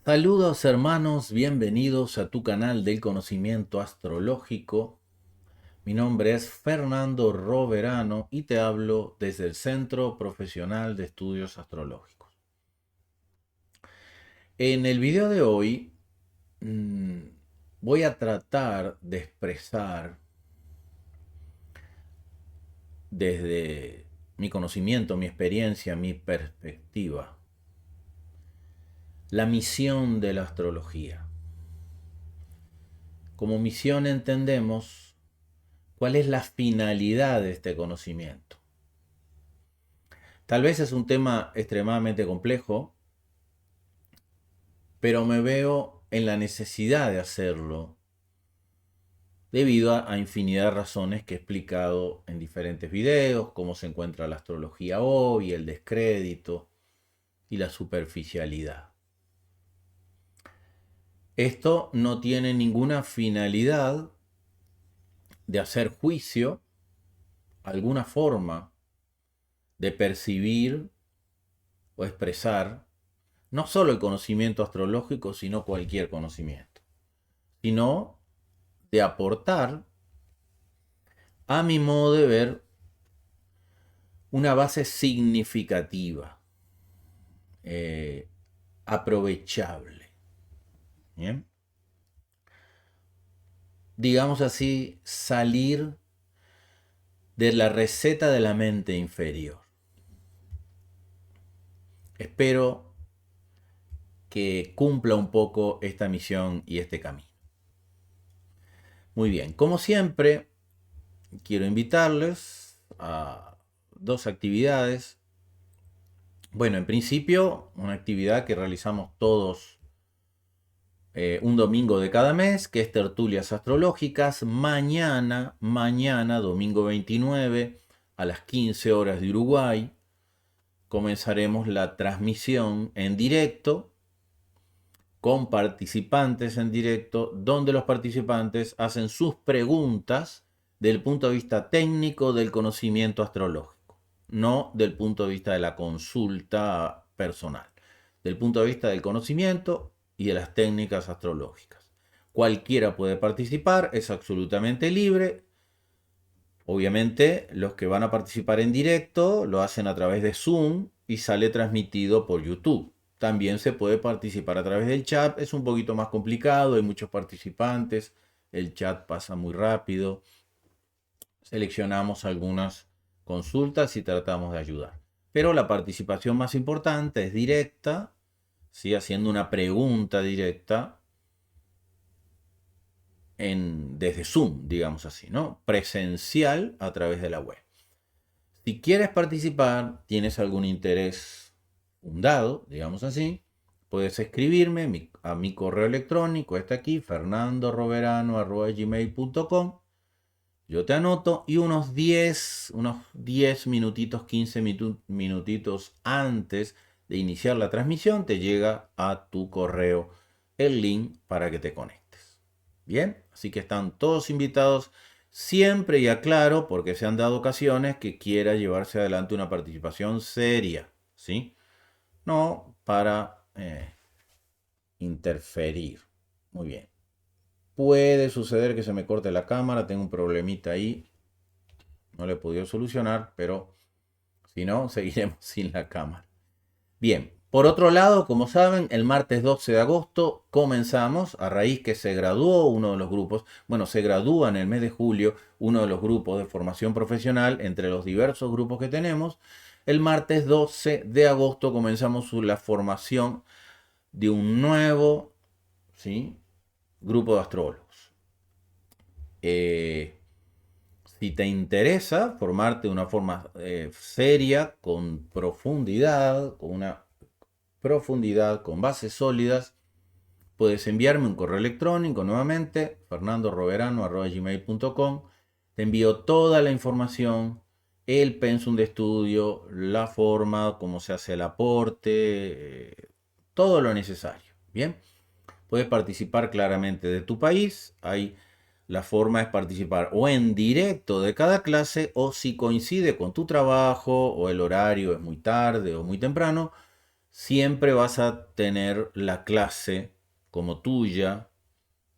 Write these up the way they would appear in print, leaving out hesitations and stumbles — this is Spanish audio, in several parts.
Saludos hermanos, bienvenidos a tu canal del conocimiento astrológico. Mi nombre es Fernando Roverano y te hablo desde el Centro Profesional de Estudios Astrológicos. En el video de hoy mm, voy a tratar de expresar desde mi conocimiento, mi experiencia, mi perspectiva, la misión de la astrología. Como misión entendemos cuál es la finalidad de este conocimiento. Tal vez es un tema extremadamente complejo, pero me veo en la necesidad de hacerlo debido a infinidad de razones que he explicado en diferentes videos, cómo se encuentra la astrología hoy, el descrédito y la superficialidad. Esto no tiene ninguna finalidad de hacer juicio, alguna forma de percibir o expresar no solo el conocimiento astrológico, sino cualquier conocimiento, sino de aportar, a mi modo de ver, una base significativa, eh, aprovechable. ¿Bien? Digamos así, salir de la receta de la mente inferior. Espero que cumpla un poco esta misión y este camino. Muy bien, como siempre, quiero invitarles a dos actividades. Bueno, en principio, una actividad que realizamos todos un domingo de cada mes, que es tertulias astrológicas. Mañana, domingo 29, a las 15 horas de Uruguay, comenzaremos la transmisión en directo con participantes en directo, donde los participantes hacen sus preguntas del punto de vista técnico del conocimiento astrológico, no del punto de vista de la consulta personal, del punto de vista del conocimiento y de las técnicas astrológicas. Cualquiera puede participar, es absolutamente libre. Obviamente, los que van a participar en directo lo hacen a través de Zoom y sale transmitido por YouTube. También se puede participar a través del chat, es un poquito más complicado, hay muchos participantes, el chat pasa muy rápido. Seleccionamos algunas consultas y tratamos de ayudar. Pero la participación más importante es directa, ¿sí? Haciendo una pregunta directa desde Zoom, digamos así, ¿no? Presencial a través de la web. Si quieres participar, tienes algún interés fundado, digamos así, puedes escribirme a mi correo electrónico, está aquí, fernandoroverano@gmail.com. Yo te anoto y unos 10 minutitos, 15 minutitos antes de iniciar la transmisión, te llega a tu correo el link para que te conectes. Bien, así que están todos invitados. Siempre y aclaro, porque se han dado ocasiones que quiera llevarse adelante una participación seria, ¿sí? No para interferir. Muy bien. Puede suceder que se me corte la cámara, tengo un problemita ahí, no lo he podido solucionar, pero si no, seguiremos sin la cámara. Bien, por otro lado, como saben, el martes 12 de agosto comenzamos, a raíz que se graduó uno de los grupos, bueno, se gradúa en el mes de julio uno de los grupos de formación profesional entre los diversos grupos que tenemos. El martes 12 de agosto comenzamos la formación de un nuevo, ¿sí?, grupo de astrólogos. Si te interesa formarte de una forma seria, con profundidad, con bases sólidas, puedes enviarme un correo electrónico nuevamente, fernandoroverano@gmail.com. Te envío toda la información, el pensum de estudio, la forma, cómo se hace el aporte, todo lo necesario. Bien, puedes participar claramente de tu país. La forma es participar o en directo de cada clase, o si coincide con tu trabajo o el horario es muy tarde o muy temprano, siempre vas a tener la clase como tuya,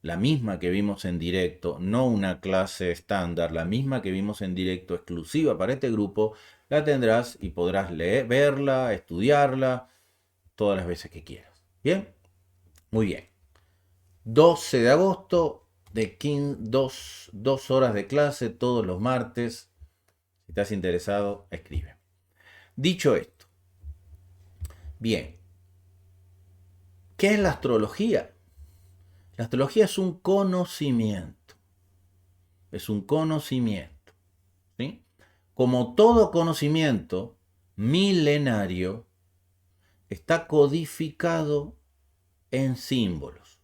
la misma que vimos en directo, no una clase estándar, la misma que vimos en directo exclusiva para este grupo, la tendrás y podrás leer, verla, estudiarla todas las veces que quieras. ¿Bien? Muy bien. 12 de agosto, de 2 horas de clase todos los martes. Si estás interesado, escribe. Dicho esto, bien, ¿qué es la astrología? La astrología es un conocimiento. Es un conocimiento. ¿Sí? Como todo conocimiento milenario, está codificado en símbolos.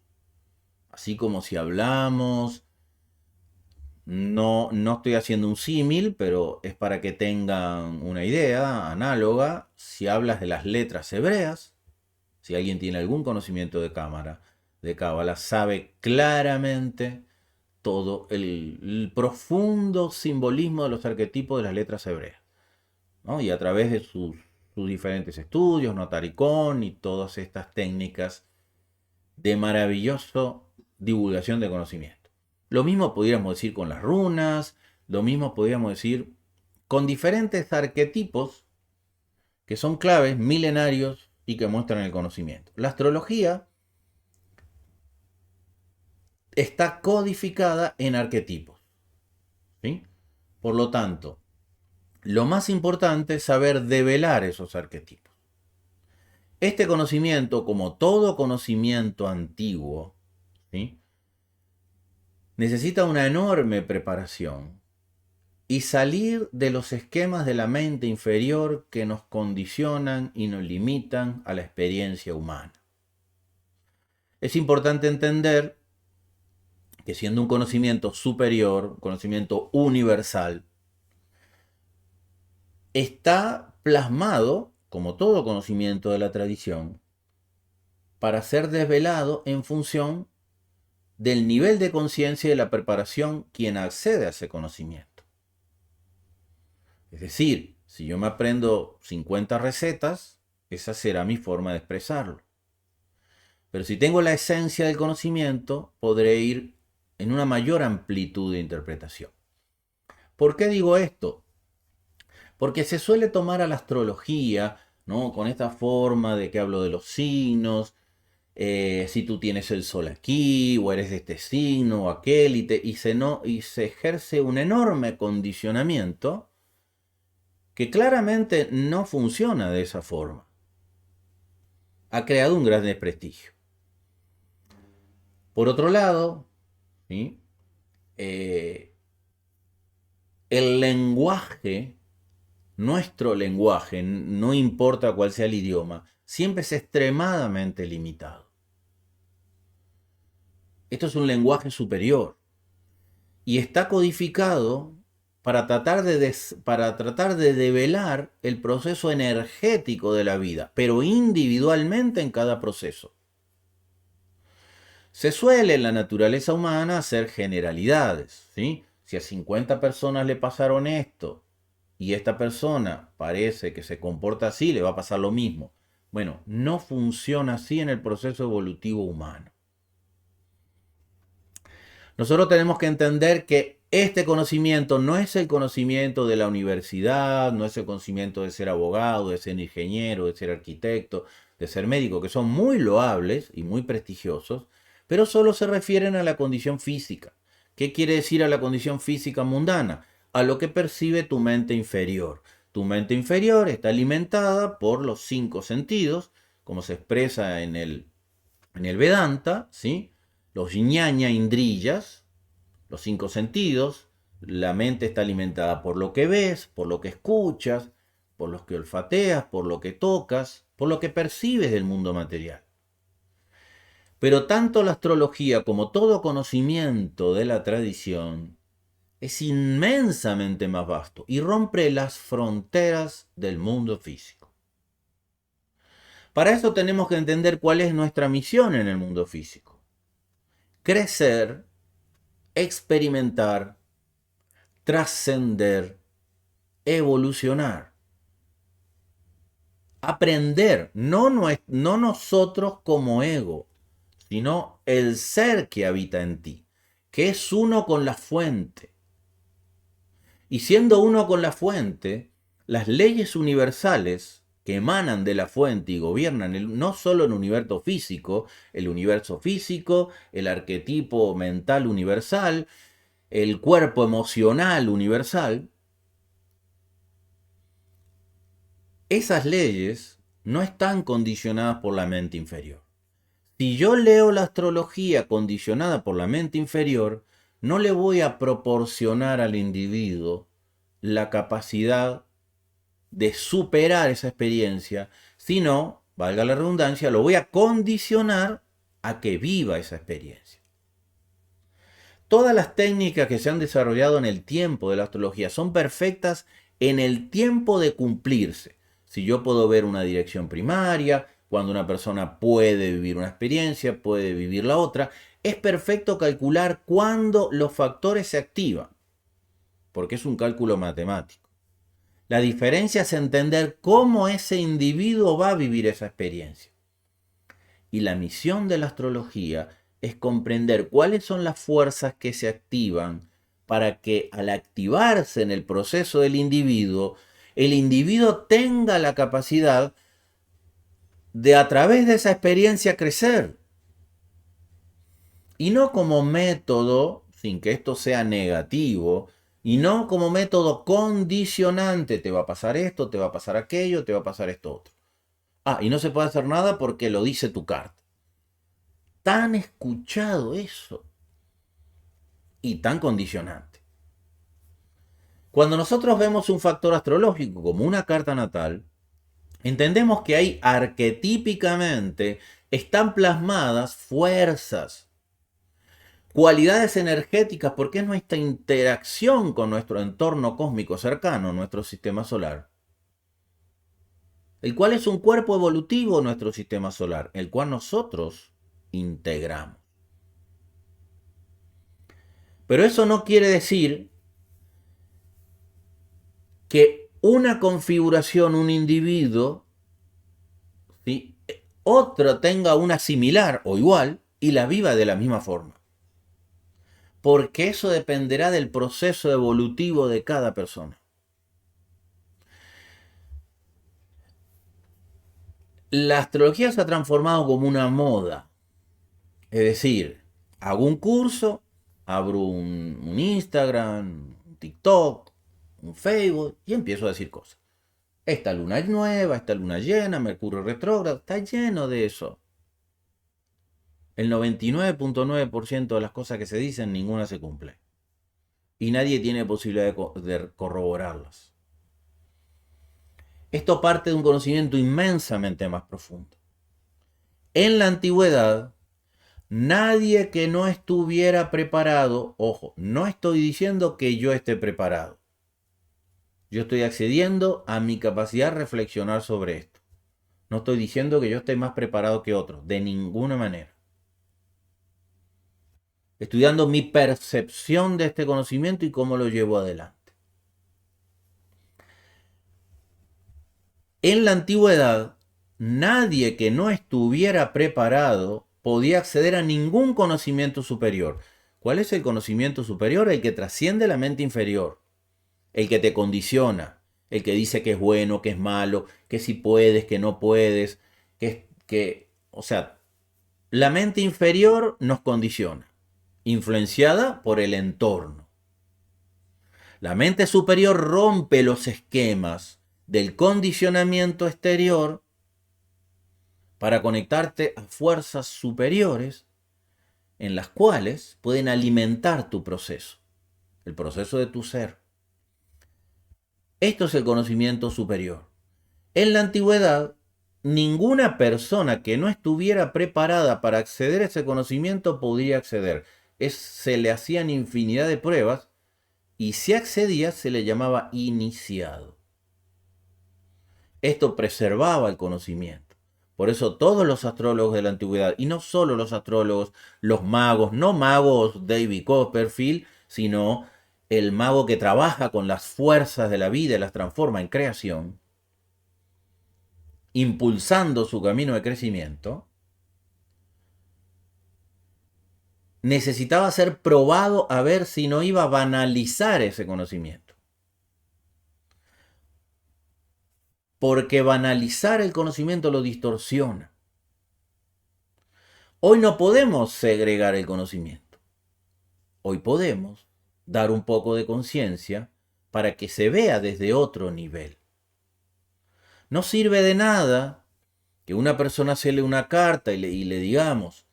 Así como si hablamos, no estoy haciendo un símil, pero es para que tengan una idea análoga. Si hablas de las letras hebreas, si alguien tiene algún conocimiento de cábala, sabe claramente todo el profundo simbolismo de los arquetipos de las letras hebreas, ¿no? Y a través de sus diferentes estudios, Notaricón y todas estas técnicas de maravillosa divulgación de conocimiento. Lo mismo podríamos decir con las runas, lo mismo podríamos decir con diferentes arquetipos que son claves milenarios y que muestran el conocimiento. La astrología está codificada en arquetipos, ¿sí? Por lo tanto, lo más importante es saber develar esos arquetipos. Este conocimiento, como todo conocimiento antiguo, ¿sí?, necesita una enorme preparación y salir de los esquemas de la mente inferior que nos condicionan y nos limitan a la experiencia humana. Es importante entender que siendo un conocimiento superior, un conocimiento universal, está plasmado, como todo conocimiento de la tradición, para ser desvelado en función del nivel de conciencia y de la preparación quien accede a ese conocimiento. Es decir, si yo me aprendo 50 recetas, esa será mi forma de expresarlo. Pero si tengo la esencia del conocimiento, podré ir en una mayor amplitud de interpretación. ¿Por qué digo esto? Porque se suele tomar a la astrología, ¿no?, con esta forma de que hablo de los signos, si tú tienes el sol aquí, o eres de este signo o aquel, y se ejerce un enorme condicionamiento que claramente no funciona de esa forma. Ha creado un gran desprestigio. Por otro lado, ¿sí?, el lenguaje, nuestro lenguaje, no importa cuál sea el idioma, siempre es extremadamente limitado. Esto es un lenguaje superior y está codificado para tratar de develar el proceso energético de la vida, pero individualmente en cada proceso. Se suele en la naturaleza humana hacer generalidades, ¿sí? Si a 50 personas le pasaron esto y esta persona parece que se comporta así, le va a pasar lo mismo. Bueno, no funciona así en el proceso evolutivo humano. Nosotros tenemos que entender que este conocimiento no es el conocimiento de la universidad, no es el conocimiento de ser abogado, de ser ingeniero, de ser arquitecto, de ser médico, que son muy loables y muy prestigiosos, pero solo se refieren a la condición física. ¿Qué quiere decir a la condición física mundana? A lo que percibe tu mente inferior. Tu mente inferior está alimentada por los 5 sentidos, como se expresa en el Vedanta, ¿sí? Los ñaña indriyas, los 5 sentidos. La mente está alimentada por lo que ves, por lo que escuchas, por lo que olfateas, por lo que tocas, por lo que percibes del mundo material. Pero tanto la astrología como todo conocimiento de la tradición es inmensamente más vasto y rompe las fronteras del mundo físico. Para eso tenemos que entender cuál es nuestra misión en el mundo físico. Crecer, experimentar, trascender, evolucionar. Aprender, no nosotros como ego, sino el ser que habita en ti, que es uno con la fuente. Y siendo uno con la fuente, las leyes universales que emanan de la fuente y gobiernan no solo el universo físico, el arquetipo mental universal, el cuerpo emocional universal, esas leyes no están condicionadas por la mente inferior. Si yo leo la astrología condicionada por la mente inferior, no le voy a proporcionar al individuo la capacidad de superar esa experiencia, sino, valga la redundancia, lo voy a condicionar a que viva esa experiencia. Todas las técnicas que se han desarrollado en el tiempo de la astrología son perfectas en el tiempo de cumplirse. Si yo puedo ver una dirección primaria, cuando una persona puede vivir una experiencia, puede vivir la otra, es perfecto calcular cuándo los factores se activan, porque es un cálculo matemático. La diferencia es entender cómo ese individuo va a vivir esa experiencia. Y la misión de la astrología es comprender cuáles son las fuerzas que se activan para que al activarse en el proceso del individuo, el individuo tenga la capacidad de a través de esa experiencia crecer. Y no como método, sin que esto sea negativo, y no como método condicionante, te va a pasar esto, te va a pasar aquello, te va a pasar esto otro. Y no se puede hacer nada porque lo dice tu carta. Tan escuchado eso y tan condicionante. Cuando nosotros vemos un factor astrológico como una carta natal, entendemos que ahí arquetípicamente están plasmadas fuerzas, cualidades energéticas, porque es nuestra interacción con nuestro entorno cósmico cercano, nuestro sistema solar, el cual es un cuerpo evolutivo de nuestro sistema solar, el cual nosotros integramos. Pero eso no quiere decir que una configuración, un individuo, ¿sí?, otro tenga una similar o igual y la viva de la misma forma. Porque eso dependerá del proceso evolutivo de cada persona. La astrología se ha transformado como una moda. Es decir, hago un curso, abro un Instagram, un TikTok, un Facebook y empiezo a decir cosas. Esta luna es nueva, esta luna llena, Mercurio retrógrado, está lleno de eso. El 99.9% de las cosas que se dicen, ninguna se cumple. Y nadie tiene posibilidad de corroborarlas. Esto parte de un conocimiento inmensamente más profundo. En la antigüedad, nadie que no estuviera preparado, ojo, no estoy diciendo que yo esté preparado. Yo estoy accediendo a mi capacidad de reflexionar sobre esto. No estoy diciendo que yo esté más preparado que otros, de ninguna manera. Estoy dando mi percepción de este conocimiento y cómo lo llevo adelante. En la antigüedad, nadie que no estuviera preparado podía acceder a ningún conocimiento superior. ¿Cuál es el conocimiento superior? El que trasciende la mente inferior, el que te condiciona, el que dice que es bueno, que es malo, que si puedes, que no puedes, o sea, la mente inferior nos condiciona, influenciada por el entorno. La mente superior rompe los esquemas del condicionamiento exterior para conectarte a fuerzas superiores en las cuales pueden alimentar tu proceso, el proceso de tu ser. Esto es el conocimiento superior. En la antigüedad, ninguna persona que no estuviera preparada para acceder a ese conocimiento podría acceder. Se le hacían infinidad de pruebas y si accedía se le llamaba iniciado. Esto preservaba el conocimiento. Por eso todos los astrólogos de la antigüedad, y no solo los astrólogos, los magos, no magos David Copperfield, sino el mago que trabaja con las fuerzas de la vida y las transforma en creación, impulsando su camino de crecimiento, necesitaba ser probado a ver si no iba a banalizar ese conocimiento. Porque banalizar el conocimiento lo distorsiona. Hoy no podemos segregar el conocimiento. Hoy podemos dar un poco de conciencia para que se vea desde otro nivel. No sirve de nada que una persona se lee una carta y le digamos,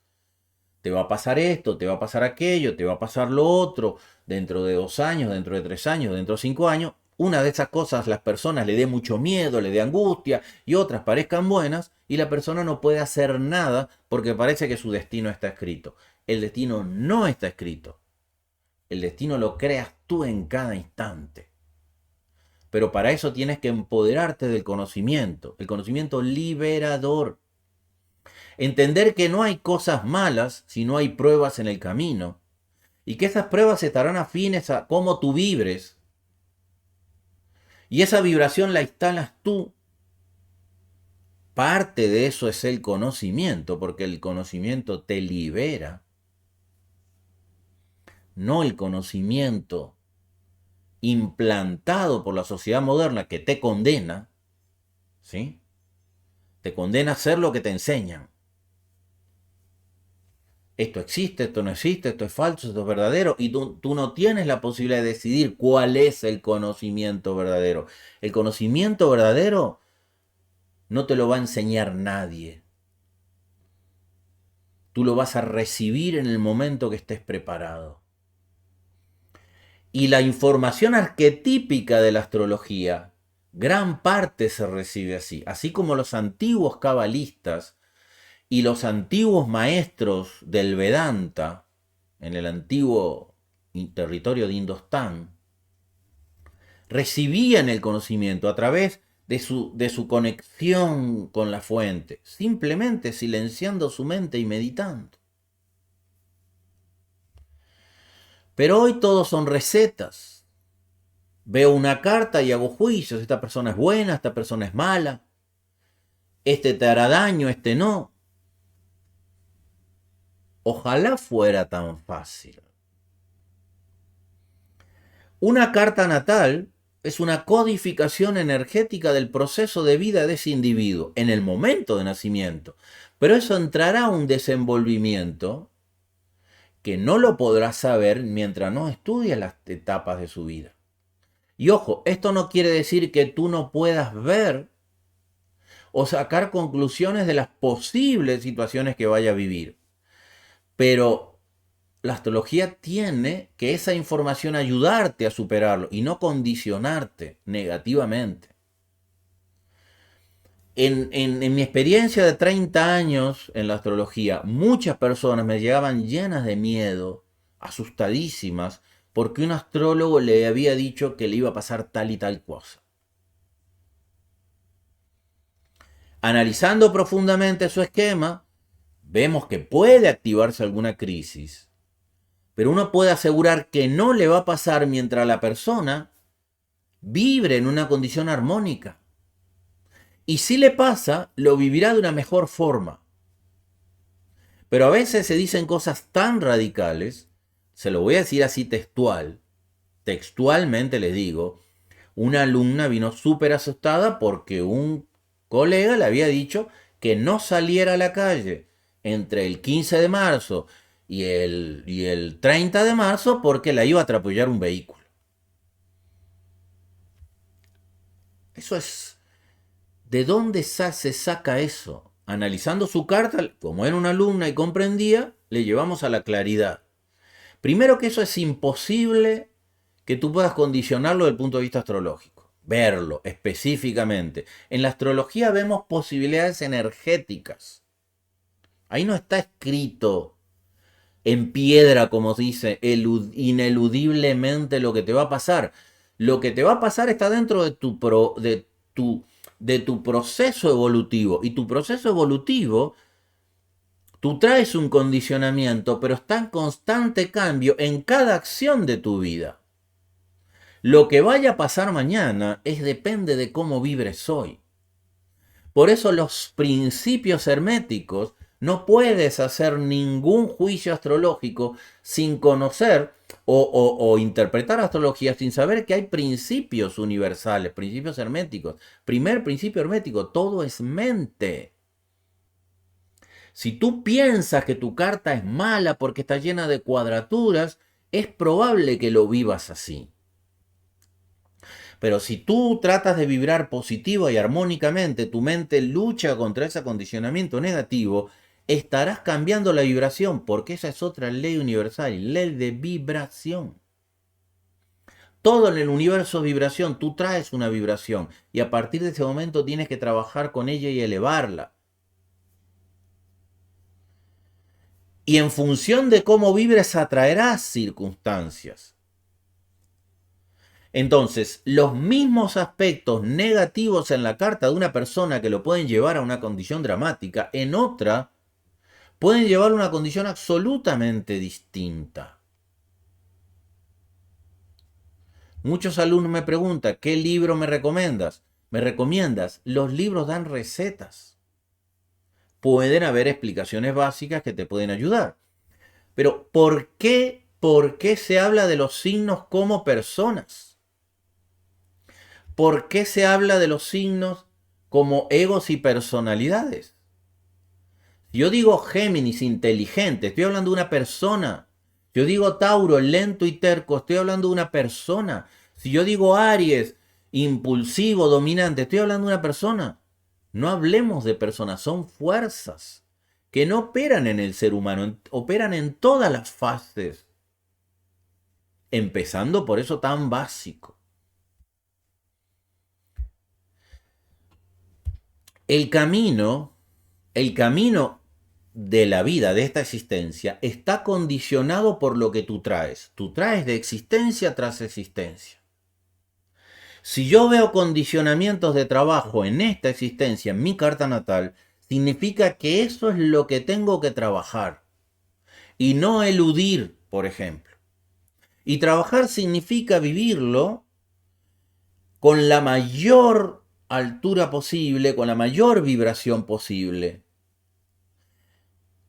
te va a pasar esto, te va a pasar aquello, te va a pasar lo otro, dentro de 2 años, dentro de 3 años, dentro de 5 años. Una de esas cosas las personas le dé mucho miedo, le dé angustia y otras parezcan buenas y la persona no puede hacer nada porque parece que su destino está escrito. El destino no está escrito. El destino lo creas tú en cada instante. Pero para eso tienes que empoderarte del conocimiento, el conocimiento liberador. Entender que no hay cosas malas si no hay pruebas en el camino. Y que esas pruebas estarán afines a cómo tú vibres. Y esa vibración la instalas tú. Parte de eso es el conocimiento, porque el conocimiento te libera. No el conocimiento implantado por la sociedad moderna que te condena, ¿sí? Te condena a hacer lo que te enseñan. Esto existe, esto no existe, esto es falso, esto es verdadero, y tú no tienes la posibilidad de decidir cuál es el conocimiento verdadero. El conocimiento verdadero no te lo va a enseñar nadie. Tú lo vas a recibir en el momento que estés preparado. Y la información arquetípica de la astrología, gran parte se recibe así. Así como los antiguos cabalistas y los antiguos maestros del Vedanta, en el antiguo territorio de Indostán, recibían el conocimiento a través de su conexión con la fuente, simplemente silenciando su mente y meditando. Pero hoy todos son recetas. Veo una carta y hago juicios. Esta persona es buena, esta persona es mala. Este te hará daño, este no. Ojalá fuera tan fácil. Una carta natal es una codificación energética del proceso de vida de ese individuo en el momento de nacimiento. Pero eso entrará a un desenvolvimiento que no lo podrás saber mientras no estudies las etapas de su vida. Y ojo, esto no quiere decir que tú no puedas ver o sacar conclusiones de las posibles situaciones que vaya a vivir. Pero la astrología tiene que esa información ayudarte a superarlo y no condicionarte negativamente. En mi experiencia de 30 años en la astrología, muchas personas me llegaban llenas de miedo, asustadísimas, porque un astrólogo le había dicho que le iba a pasar tal y tal cosa. Analizando profundamente su esquema, vemos que puede activarse alguna crisis, pero uno puede asegurar que no le va a pasar mientras la persona vibre en una condición armónica. Y si le pasa, lo vivirá de una mejor forma. Pero a veces se dicen cosas tan radicales, se lo voy a decir así textualmente les digo, una alumna vino súper asustada porque un colega le había dicho que no saliera a la calle entre el 15 de marzo y el 30 de marzo porque la iba a atropellar un vehículo. Eso es... ¿De dónde se saca eso? Analizando su carta, como era una alumna y comprendía, le llevamos a la claridad. Primero que eso es imposible que tú puedas condicionarlo desde el punto de vista astrológico. Verlo específicamente. En la astrología vemos posibilidades energéticas. Ahí no está escrito en piedra, como se dice, ineludiblemente lo que te va a pasar. Lo que te va a pasar está dentro de tu proceso evolutivo. Y tu proceso evolutivo, tú traes un condicionamiento, pero está en constante cambio en cada acción de tu vida. Lo que vaya a pasar mañana depende de cómo vibres hoy. Por eso los principios herméticos, no puedes hacer ningún juicio astrológico sin conocer o interpretar astrología sin saber que hay principios universales, principios herméticos. Primer principio hermético, todo es mente. Si tú piensas que tu carta es mala porque está llena de cuadraturas, es probable que lo vivas así. Pero si tú tratas de vibrar positivo y armónicamente, tu mente lucha contra ese acondicionamiento negativo, estarás cambiando la vibración, porque esa es otra ley universal, ley de vibración. Todo en el universo es vibración, tú traes una vibración y a partir de ese momento tienes que trabajar con ella y elevarla. Y en función de cómo vibres atraerás circunstancias. Entonces, los mismos aspectos negativos en la carta de una persona que lo pueden llevar a una condición dramática, en otra pueden llevar a una condición absolutamente distinta. Muchos alumnos me preguntan, ¿qué libro me recomiendas? ¿Me recomiendas? Los libros dan recetas. Pueden haber explicaciones básicas que te pueden ayudar. Pero ¿por qué se habla de los signos como personas? ¿Por qué se habla de los signos como egos y personalidades? Yo digo Géminis, inteligente, estoy hablando de una persona. Yo digo Tauro, lento y terco, estoy hablando de una persona. Si yo digo Aries, impulsivo, dominante, estoy hablando de una persona. No hablemos de personas, son fuerzas que no operan en el ser humano, operan en todas las fases. Empezando por eso tan básico. El camino de la vida, de esta existencia, está condicionado por lo que tú traes. Tú traes de existencia tras existencia. Si yo veo condicionamientos de trabajo en esta existencia, en mi carta natal, significa que eso es lo que tengo que trabajar. Y no eludir, por ejemplo. Y trabajar significa vivirlo con la mayor altura posible, con la mayor vibración posible.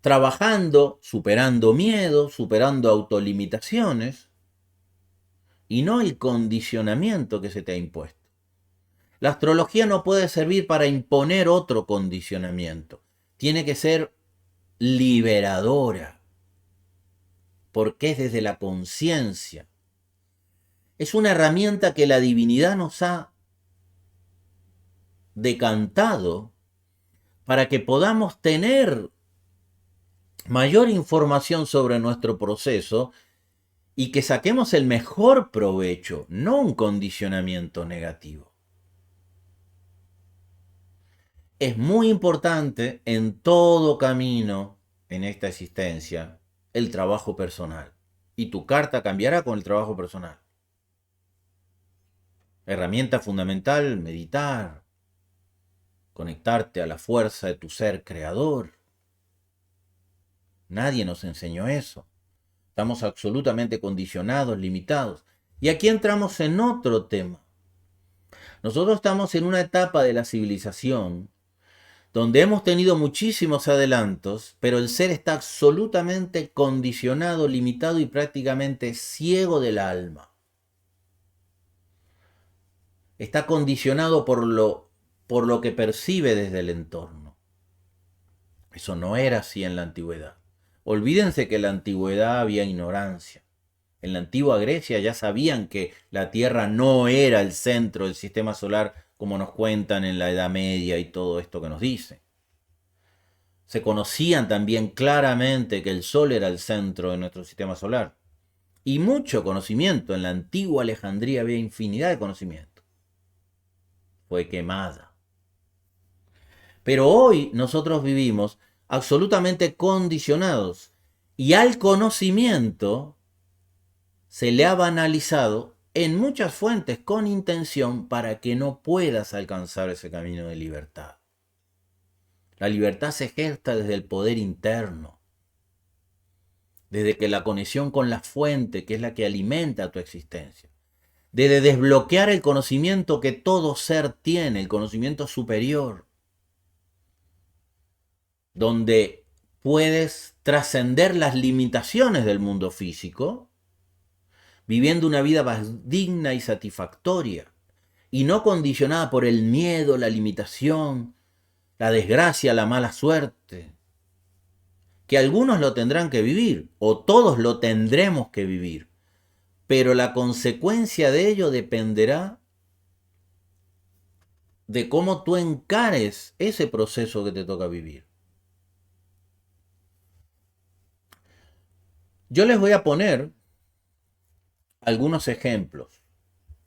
Trabajando, superando miedos, superando autolimitaciones y no el condicionamiento que se te ha impuesto. La astrología no puede servir para imponer otro condicionamiento. Tiene que ser liberadora, porque es desde la conciencia. Es una herramienta que la divinidad nos ha decantado para que podamos tener mayor información sobre nuestro proceso y que saquemos el mejor provecho, no un condicionamiento negativo. Es muy importante en todo camino en esta existencia el trabajo personal. Y tu carta cambiará con el trabajo personal. Herramienta fundamental, meditar, conectarte a la fuerza de tu ser creador. Nadie nos enseñó eso. Estamos absolutamente condicionados, limitados. Y aquí entramos en otro tema. Nosotros estamos en una etapa de la civilización donde hemos tenido muchísimos adelantos, pero el ser está absolutamente condicionado, limitado y prácticamente ciego del alma. Está condicionado por lo que percibe desde el entorno. Eso no era así en la antigüedad. Olvídense que en la antigüedad había ignorancia. En la antigua Grecia ya sabían que la Tierra no era el centro del sistema solar como nos cuentan en la Edad Media y todo esto que nos dicen. Se conocían también claramente que el Sol era el centro de nuestro sistema solar. Y mucho conocimiento. En la antigua Alejandría había infinidad de conocimiento. Fue quemada. Pero hoy nosotros vivimos absolutamente condicionados y al conocimiento se le ha banalizado en muchas fuentes con intención para que no puedas alcanzar ese camino de libertad. La libertad se gesta desde el poder interno, desde que la conexión con la fuente, que es la que alimenta tu existencia, desde desbloquear el conocimiento que todo ser tiene, el conocimiento superior. donde puedes trascender las limitaciones del mundo físico, viviendo una vida más digna y satisfactoria, y no condicionada por el miedo, la limitación, la desgracia, la mala suerte, que algunos lo tendrán que vivir, o todos lo tendremos que vivir, pero la consecuencia de ello dependerá de cómo tú encares ese proceso que te toca vivir. Yo les voy a poner algunos ejemplos.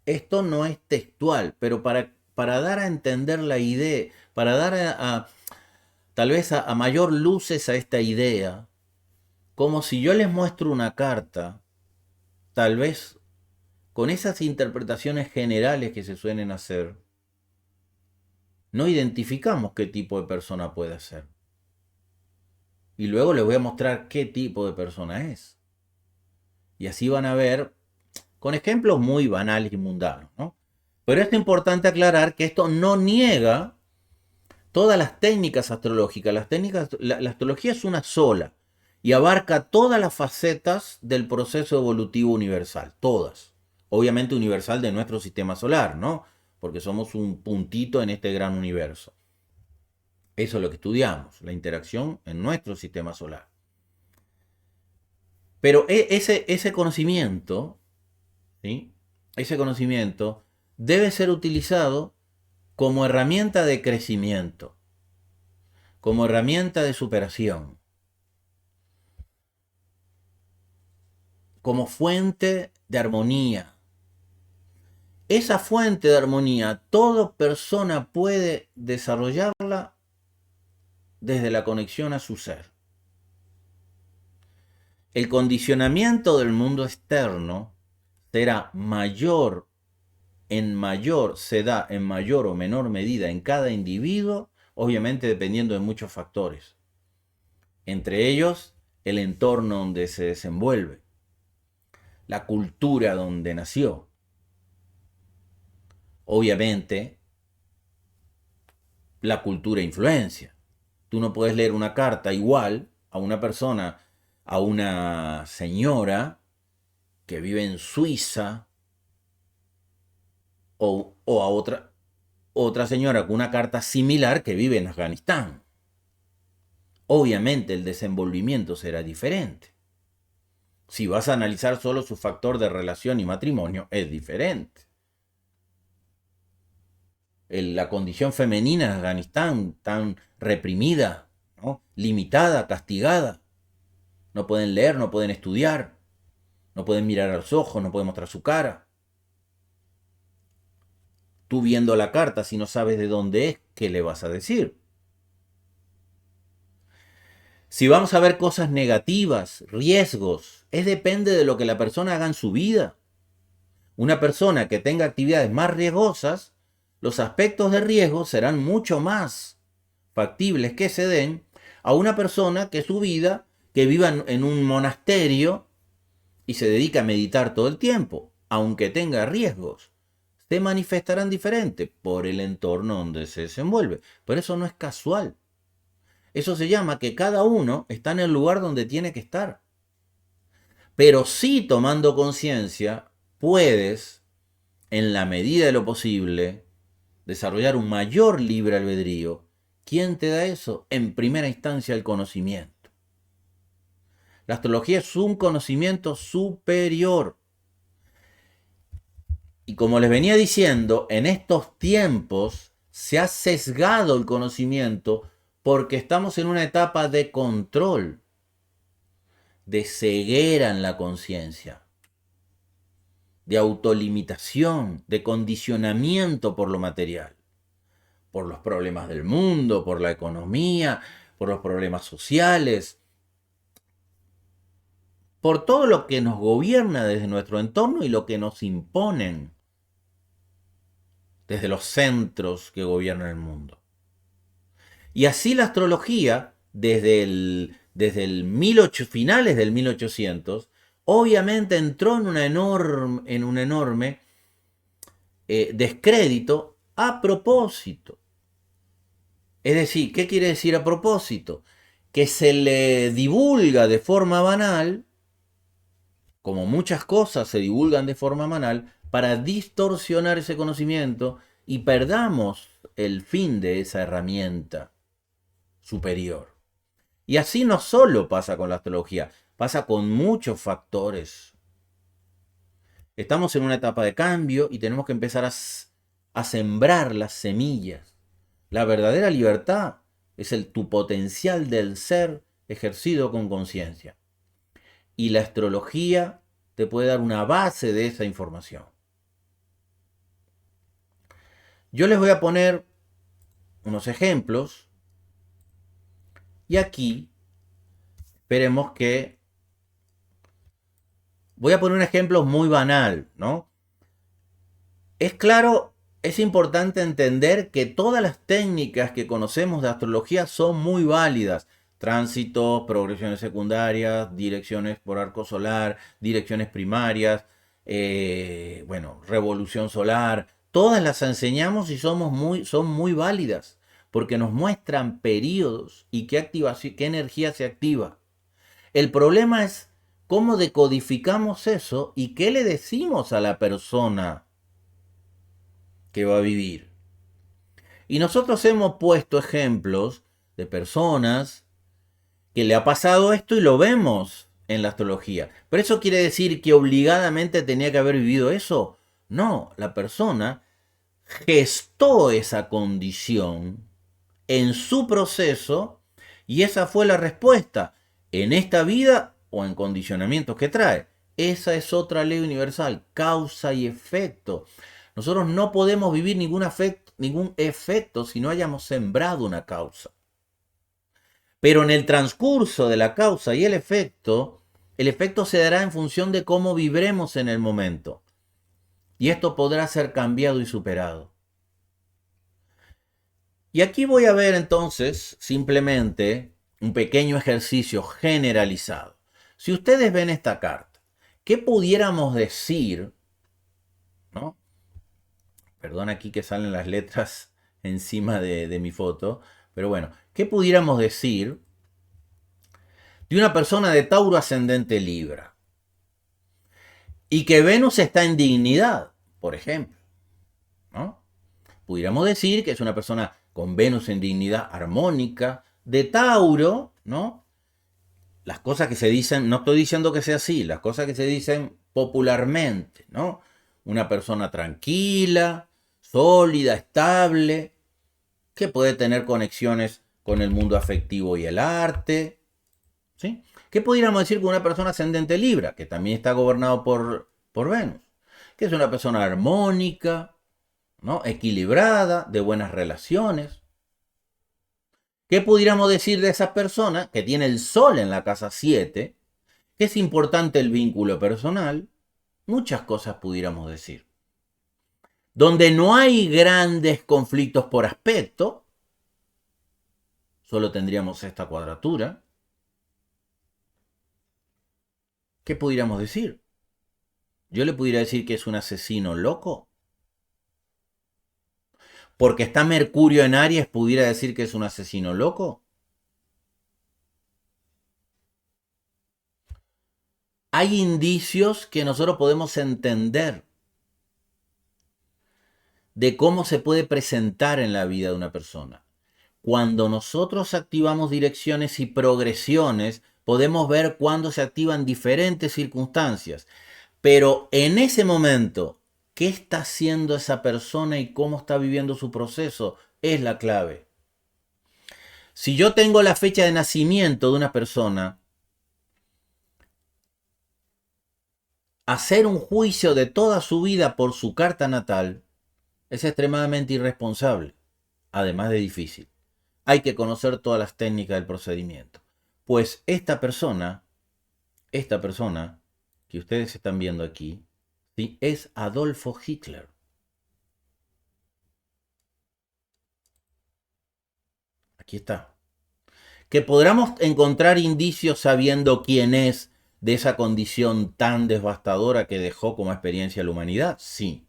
Esto no es textual, pero para dar a entender la idea, para dar tal vez a mayor luces a esta idea, como si yo les muestro una carta, tal vez con esas interpretaciones generales que se suelen hacer, no identificamos qué tipo de persona puede ser. Y luego les voy a mostrar qué tipo de persona es. Y así van a ver, con ejemplos muy banales y mundanos, ¿no? Pero es importante aclarar que esto no niega todas las técnicas astrológicas. La astrología es una sola y abarca todas las facetas del proceso evolutivo universal, todas. Obviamente universal de nuestro sistema solar, ¿no? Porque somos un puntito en este gran universo. Eso es lo que estudiamos, la interacción en nuestro sistema solar. Pero ese conocimiento, ¿sí? Ese conocimiento debe ser utilizado como herramienta de crecimiento, como herramienta de superación, como fuente de armonía. Esa fuente de armonía, toda persona puede desarrollarla desde la conexión a su ser. El condicionamiento del mundo externo será mayor, se da en mayor o menor medida en cada individuo, obviamente dependiendo de muchos factores. Entre ellos, el entorno donde se desenvuelve, la cultura donde nació. Obviamente, la cultura influencia. Tú no puedes leer una carta igual a una persona, a una señora que vive en Suiza o a otra señora con una carta similar que vive en Afganistán. Obviamente el desenvolvimiento será diferente. Si vas a analizar solo su factor de relación y matrimonio, es diferente. La condición femenina en Afganistán tan reprimida, ¿no? Limitada, castigada. No pueden leer, no pueden estudiar, no pueden mirar a los ojos, no pueden mostrar su cara. Tú viendo la carta, si no sabes de dónde es, ¿qué le vas a decir? Si vamos a ver cosas negativas, riesgos, depende de lo que la persona haga en su vida. Una persona que tenga actividades más riesgosas, los aspectos de riesgo serán mucho más factibles que se den a una persona que su vida, que viva en un monasterio y se dedica a meditar todo el tiempo, aunque tenga riesgos, se manifestarán diferente por el entorno donde se desenvuelve. Pero eso no es casual. Eso se llama que cada uno está en el lugar donde tiene que estar. Pero sí, tomando conciencia, puedes, en la medida de lo posible, desarrollar un mayor libre albedrío. ¿Quién te da eso? En primera instancia, el conocimiento. La astrología es un conocimiento superior. Y como les venía diciendo, en estos tiempos se ha sesgado el conocimiento porque estamos en una etapa de control, de ceguera en la conciencia, de autolimitación, de condicionamiento por lo material, por los problemas del mundo, por la economía, por los problemas sociales, por todo lo que nos gobierna desde nuestro entorno y lo que nos imponen desde los centros que gobiernan el mundo. Y así la astrología, desde finales del 1800, obviamente entró en un enorme descrédito a propósito. Es decir, ¿qué quiere decir a propósito? que se le divulga de forma banal, como muchas cosas se divulgan de forma banal, para distorsionar ese conocimiento y perdamos el fin de esa herramienta superior. Y así no solo pasa con la astrología, pasa con muchos factores. Estamos en una etapa de cambio y tenemos que empezar a sembrar las semillas. La verdadera libertad es tu potencial del ser ejercido con conciencia. Y la astrología te puede dar una base de esa información. Yo les voy a poner unos ejemplos y aquí esperemos que... Voy a poner un ejemplo muy banal, ¿no? Es claro, es importante entender que todas las técnicas que conocemos de astrología son muy válidas. Tránsitos, progresiones secundarias, direcciones por arco solar, direcciones primarias, bueno, revolución solar. Todas las enseñamos y son muy válidas porque nos muestran periodos y qué energía se activa. El problema es cómo decodificamos eso y qué le decimos a la persona que va a vivir. Y nosotros hemos puesto ejemplos de personas que le ha pasado esto y lo vemos en la astrología. ¿Pero eso quiere decir que obligadamente tenía que haber vivido eso? No, la persona gestó esa condición en su proceso y esa fue la respuesta en esta vida o en condicionamientos que trae. Esa es otra ley universal, causa y efecto. Nosotros no podemos vivir ningún efecto si no hayamos sembrado una causa. Pero en el transcurso de la causa y el efecto se dará en función de cómo vibremos en el momento. Y esto podrá ser cambiado y superado. Y aquí voy a ver entonces simplemente un pequeño ejercicio generalizado. Si ustedes ven esta carta, ¿qué pudiéramos decir? ¿No? Perdón aquí que salen las letras encima de mi foto. Pero bueno, ¿qué pudiéramos decir de una persona de Tauro ascendente Libra? Y que Venus está en dignidad, por ejemplo. ¿No? Pudiéramos decir que es una persona con Venus en dignidad armónica, de Tauro, ¿no? Las cosas que se dicen, no estoy diciendo que sea así, las cosas que se dicen popularmente, ¿no? Una persona tranquila, sólida, estable, que puede tener conexiones con el mundo afectivo y el arte, ¿sí? ¿Qué pudiéramos decir con una persona ascendente Libra, que también está gobernado por Venus? Que es una persona armónica, ¿no? Equilibrada, de buenas relaciones. ¿Qué pudiéramos decir de esa persona que tiene el Sol en la casa 7? Que es importante el vínculo personal. Muchas cosas pudiéramos decir. Donde no hay grandes conflictos por aspecto, solo tendríamos esta cuadratura. ¿Qué pudiéramos decir? Yo le pudiera decir que es un asesino loco. Porque está Mercurio en Aries, pudiera decir que es un asesino loco. Hay indicios que nosotros podemos entender de cómo se puede presentar en la vida de una persona. Cuando nosotros activamos direcciones y progresiones, podemos ver cuándo se activan diferentes circunstancias. Pero en ese momento, ¿qué está haciendo esa persona y cómo está viviendo su proceso? Es la clave. Si yo tengo la fecha de nacimiento de una persona, hacer un juicio de toda su vida por su carta natal es extremadamente irresponsable, además de difícil. Hay que conocer todas las técnicas del procedimiento. Pues esta persona que ustedes están viendo aquí, ¿sí? Es Adolfo Hitler. Aquí está. Que podamos encontrar indicios sabiendo quién es de esa condición tan devastadora que dejó como experiencia la humanidad, sí.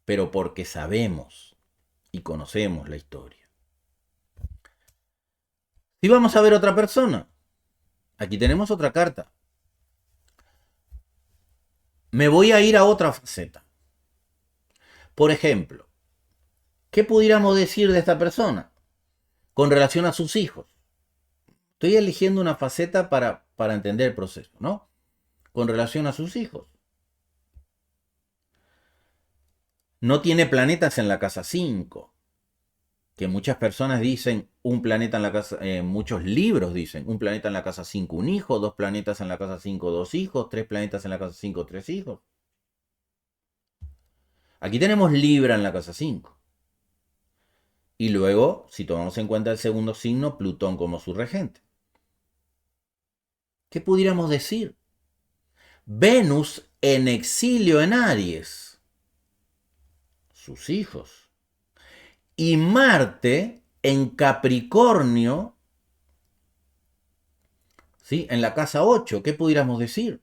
Pero porque sabemos y conocemos la historia. Si vamos a ver otra persona, aquí tenemos otra carta. Me voy a ir a otra faceta. Por ejemplo, ¿qué pudiéramos decir de esta persona con relación a sus hijos? Estoy eligiendo una faceta para entender el proceso, ¿no? Con relación a sus hijos. No tiene planetas en la casa 5. Que muchas personas dicen un planeta en la casa, muchos libros dicen un planeta en la casa 5, un hijo, 2 planetas en la casa 5, 2 hijos, 3 planetas en la casa 5, 3 hijos. Aquí tenemos Libra en la casa 5. Y luego, si tomamos en cuenta el segundo signo, Plutón como su regente. ¿Qué pudiéramos decir? Venus en exilio en Aries, sus hijos. Y Marte en Capricornio, ¿sí? En la casa 8, ¿qué pudiéramos decir?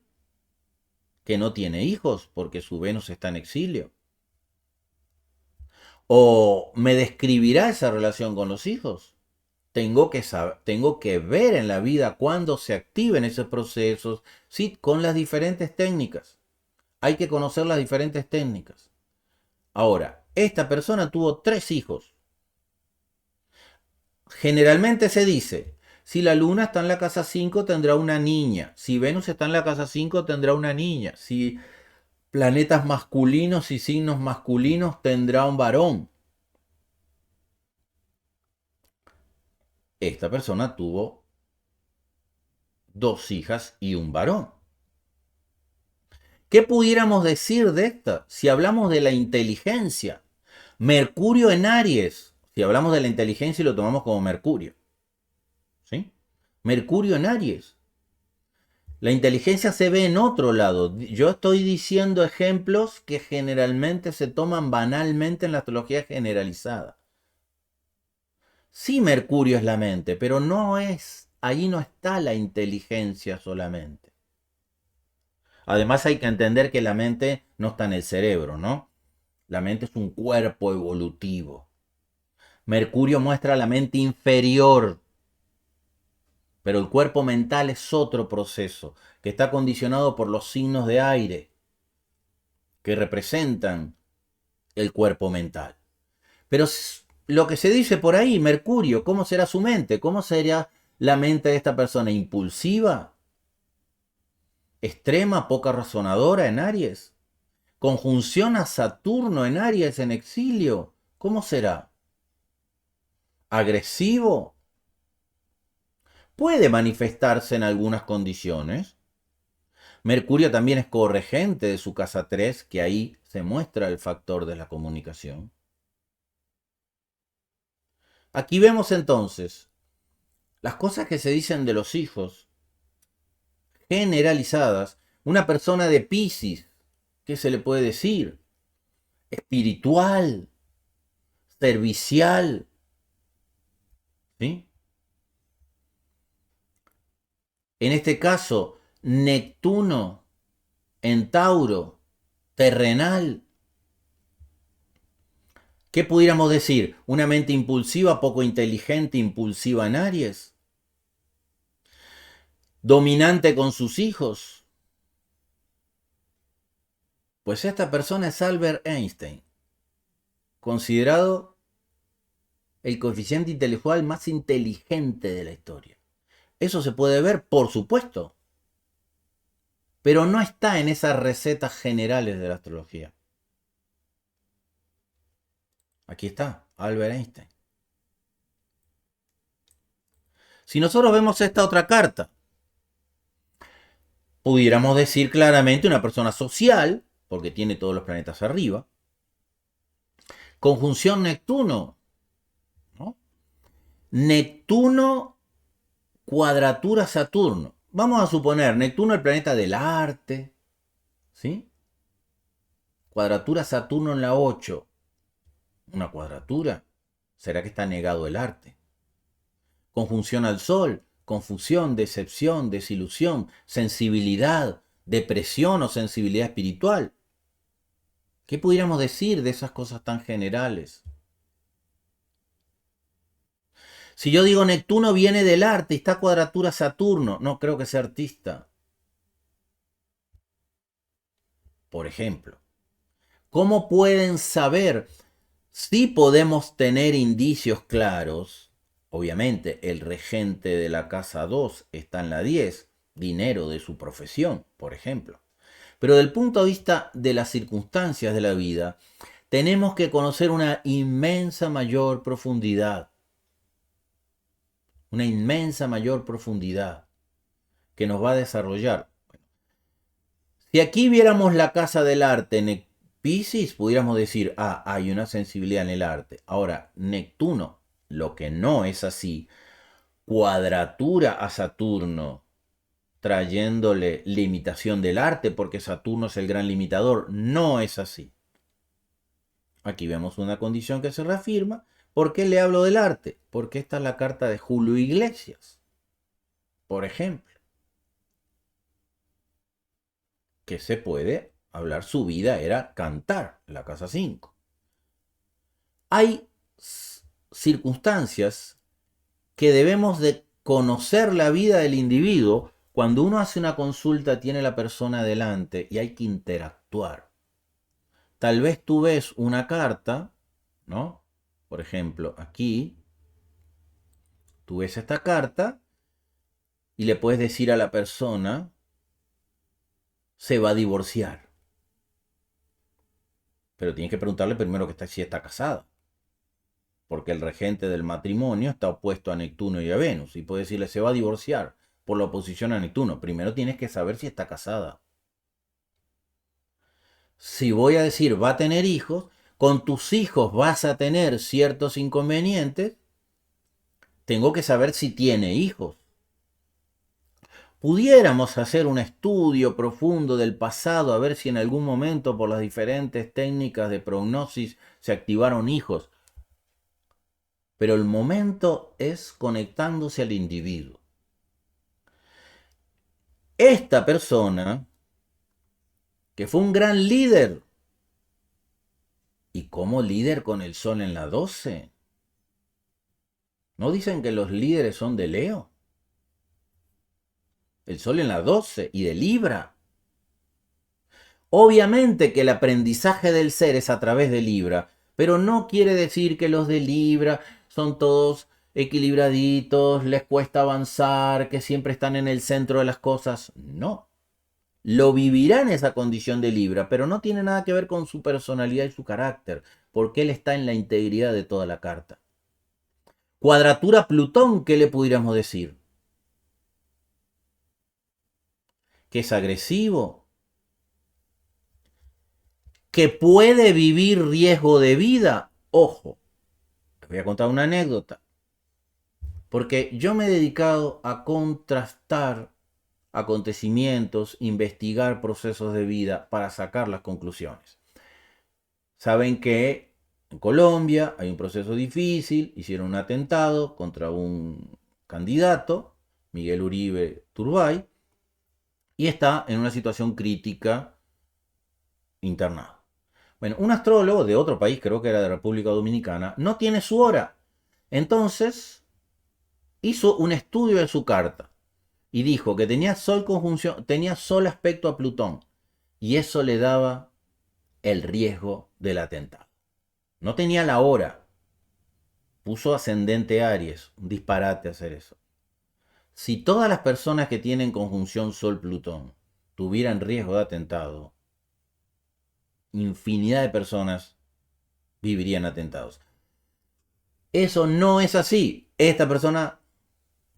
Que no tiene hijos porque su Venus está en exilio. ¿O me describirá esa relación con los hijos? Tengo que saber, tengo que ver en la vida cuándo se activen esos procesos, ¿sí? Con las diferentes técnicas. Hay que conocer las diferentes técnicas. Ahora, esta persona tuvo 3 hijos. Generalmente se dice, si la luna está en la casa 5 tendrá una niña. Si Venus está en la casa 5 tendrá una niña. Si planetas masculinos y signos masculinos tendrá un varón. Esta persona tuvo 2 hijas y un varón. ¿Qué pudiéramos decir de esta? Si hablamos de la inteligencia, Mercurio en Aries, si hablamos de la inteligencia y lo tomamos como Mercurio, ¿sí? Mercurio en Aries. La inteligencia se ve en otro lado. Yo estoy diciendo ejemplos que generalmente se toman banalmente en la astrología generalizada. Sí, Mercurio es la mente, pero no es, ahí no está la inteligencia solamente. Además hay que entender que la mente no está en el cerebro, ¿no? La mente es un cuerpo evolutivo. Mercurio muestra la mente inferior, pero el cuerpo mental es otro proceso que está condicionado por los signos de aire que representan el cuerpo mental. Pero lo que se dice por ahí, Mercurio, ¿cómo será su mente? ¿Cómo será la mente de esta persona? ¿Impulsiva? ¿Extrema, poca razonadora en Aries? ¿Conjunción a Saturno en Aries en exilio? ¿Cómo será? ¿Agresivo? Puede manifestarse en algunas condiciones. Mercurio también es corregente de su casa 3, que ahí se muestra el factor de la comunicación. Aquí vemos entonces las cosas que se dicen de los hijos generalizadas. Una persona de Piscis, ¿qué se le puede decir? Espiritual, servicial, ¿sí? En este caso, Neptuno en Tauro, terrenal. ¿Qué pudiéramos decir? Una mente impulsiva, poco inteligente, impulsiva en Aries. Dominante con sus hijos. Pues esta persona es Albert Einstein, considerado el coeficiente intelectual más inteligente de la historia. Eso se puede ver, por supuesto, pero no está en esas recetas generales de la astrología. Aquí está, Albert Einstein. Si nosotros vemos esta otra carta, pudiéramos decir claramente una persona social, porque tiene todos los planetas arriba. Conjunción Neptuno, ¿no? Neptuno cuadratura Saturno. Vamos a suponer Neptuno el planeta del arte, ¿sí? Cuadratura Saturno en la 8. Una cuadratura. ¿Será que está negado el arte? Conjunción al Sol, confusión, decepción, desilusión, sensibilidad, depresión o sensibilidad espiritual. ¿Qué pudiéramos decir de esas cosas tan generales? Si yo digo Neptuno viene del arte y está cuadratura Saturno, no creo que sea artista. Por ejemplo, ¿cómo pueden saber? Si podemos tener indicios claros. Obviamente, el regente de la casa 2 está en la 10, dinero de su profesión, por ejemplo. Pero del punto de vista de las circunstancias de la vida, tenemos que conocer una inmensa mayor profundidad. Una inmensa mayor profundidad que nos va a desarrollar. Si aquí viéramos la casa del arte en Piscis, pudiéramos decir, hay una sensibilidad en el arte. Ahora, Neptuno, lo que no es así, cuadratura a Saturno, trayéndole limitación del arte, porque Saturno es el gran limitador, no es así. Aquí vemos una condición que se reafirma. ¿Por qué le hablo del arte? Porque esta es la carta de Julio Iglesias, por ejemplo, que se puede hablar, su vida era cantar, la casa 5. Hay circunstancias que debemos de conocer la vida del individuo. Cuando uno hace una consulta, tiene la persona delante y hay que interactuar. Tal vez tú ves una carta, ¿no? Por ejemplo, aquí, tú ves esta carta y le puedes decir a la persona, se va a divorciar. Pero tienes que preguntarle primero si está casada. Porque el regente del matrimonio está opuesto a Neptuno y a Venus. Y puede decirle, se va a divorciar por la oposición a Neptuno. Primero tienes que saber si está casada. Si voy a decir, va a tener hijos, con tus hijos vas a tener ciertos inconvenientes, tengo que saber si tiene hijos. Pudiéramos hacer un estudio profundo del pasado, a ver si en algún momento por las diferentes técnicas de prognosis se activaron hijos. Pero el momento es conectándose al individuo. Esta persona, que fue un gran líder, y como líder con el sol en la 12, ¿no dicen que los líderes son de Leo? El sol en la 12 y de Libra. Obviamente que el aprendizaje del ser es a través de Libra, pero no quiere decir que los de Libra son todos equilibraditos, les cuesta avanzar, que siempre están en el centro de las cosas. No. Lo vivirán esa condición de Libra, pero no tiene nada que ver con su personalidad y su carácter, porque él está en la integridad de toda la carta. Cuadratura Plutón, ¿qué le pudiéramos decir? Que es agresivo, que puede vivir riesgo de vida. Ojo, les voy a contar una anécdota, porque yo me he dedicado a contrastar acontecimientos, investigar procesos de vida para sacar las conclusiones. Saben que en Colombia hay un proceso difícil, hicieron un atentado contra un candidato, Miguel Uribe Turbay, y está en una situación crítica internado. Bueno, un astrólogo de otro país, creo que era de República Dominicana, no tiene su hora. Entonces, hizo un estudio de su carta y dijo que tenía sol conjunción, tenía sol aspecto a Plutón, y eso le daba el riesgo del atentado. No tenía la hora. Puso ascendente Aries, un disparate hacer eso. Si todas las personas que tienen conjunción Sol-Plutón tuvieran riesgo de atentado, infinidad de personas vivirían atentados. Eso no es así. Esta persona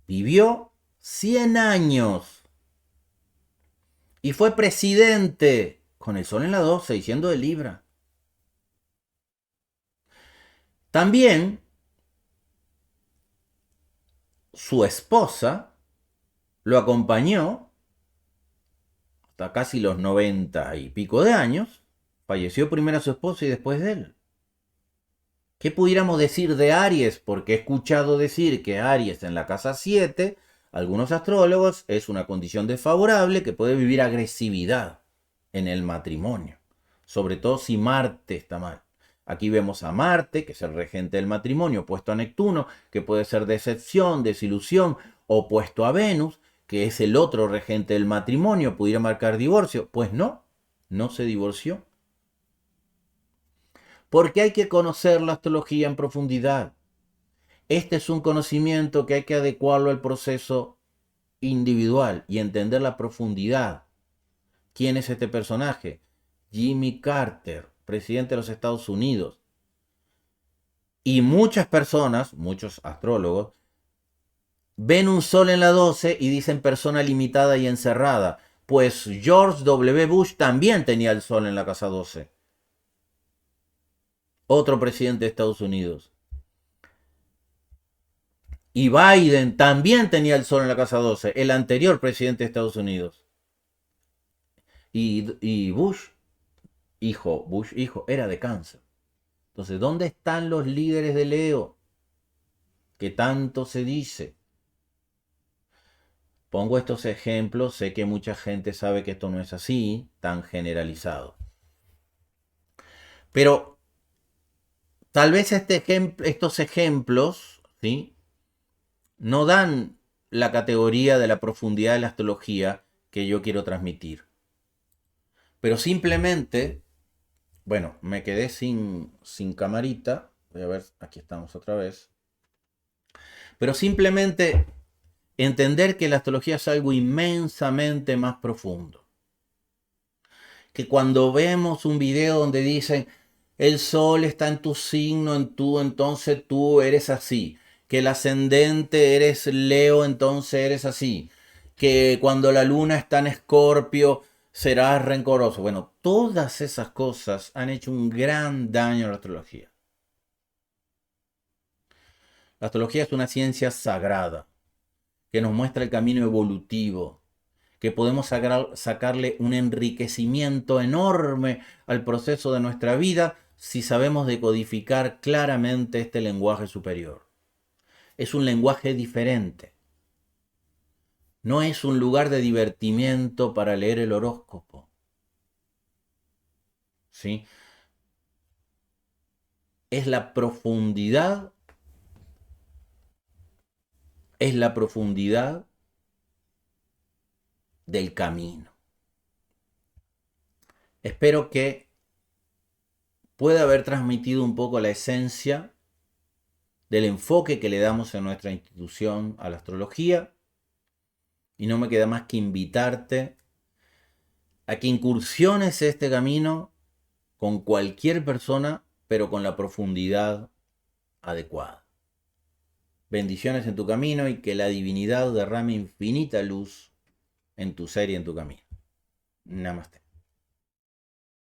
vivió 100 años y fue presidente con el sol en la 12 y siendo de Libra. También su esposa lo acompañó hasta casi los 90 y pico de años. Falleció primero su esposa y después de él. ¿Qué pudiéramos decir de Aries? Porque he escuchado decir que Aries en la casa 7, algunos astrólogos, es una condición desfavorable que puede vivir agresividad en el matrimonio. Sobre todo si Marte está mal. Aquí vemos a Marte, que es el regente del matrimonio, opuesto a Neptuno, que puede ser decepción, desilusión, opuesto a Venus, que es el otro regente del matrimonio, pudiera marcar divorcio. Pues no, no se divorció. Porque hay que conocer la astrología en profundidad. Este es un conocimiento que hay que adecuarlo al proceso individual y entender la profundidad. ¿Quién es este personaje? Jimmy Carter, presidente de los Estados Unidos. Y muchas personas, muchos astrólogos, ven un sol en la 12 y dicen persona limitada y encerrada. Pues George W. Bush también tenía el sol en la casa 12. Otro presidente de Estados Unidos. Y Biden también tenía el sol en la casa 12, el anterior presidente de Estados Unidos. Y Bush hijo, era de Cáncer. Entonces, ¿dónde están los líderes de Leo? Que tanto se dice. Pongo estos ejemplos, sé que mucha gente sabe que esto no es así, tan generalizado. Pero tal vez estos ejemplos, ¿sí?, no dan la categoría de la profundidad de la astrología que yo quiero transmitir. Pero simplemente, bueno, me quedé sin camarita. Voy a ver, aquí estamos otra vez. Pero simplemente entender que la astrología es algo inmensamente más profundo. Que cuando vemos un video donde dicen el sol está en tu signo, entonces tú eres así. Que el ascendente eres Leo, entonces eres así. Que cuando la luna está en Escorpio serás rencoroso. Bueno, todas esas cosas han hecho un gran daño a la astrología. La astrología es una ciencia sagrada que nos muestra el camino evolutivo, que podemos sacarle un enriquecimiento enorme al proceso de nuestra vida si sabemos decodificar claramente este lenguaje superior. Es un lenguaje diferente. No es un lugar de divertimiento para leer el horóscopo. ¿Sí? Es la profundidad. Es la profundidad del camino. Espero que pueda haber transmitido un poco la esencia del enfoque que le damos en nuestra institución a la astrología. Y no me queda más que invitarte a que incursiones este camino con cualquier persona, pero con la profundidad adecuada. Bendiciones en tu camino y que la divinidad derrame infinita luz en tu ser y en tu camino. Namaste.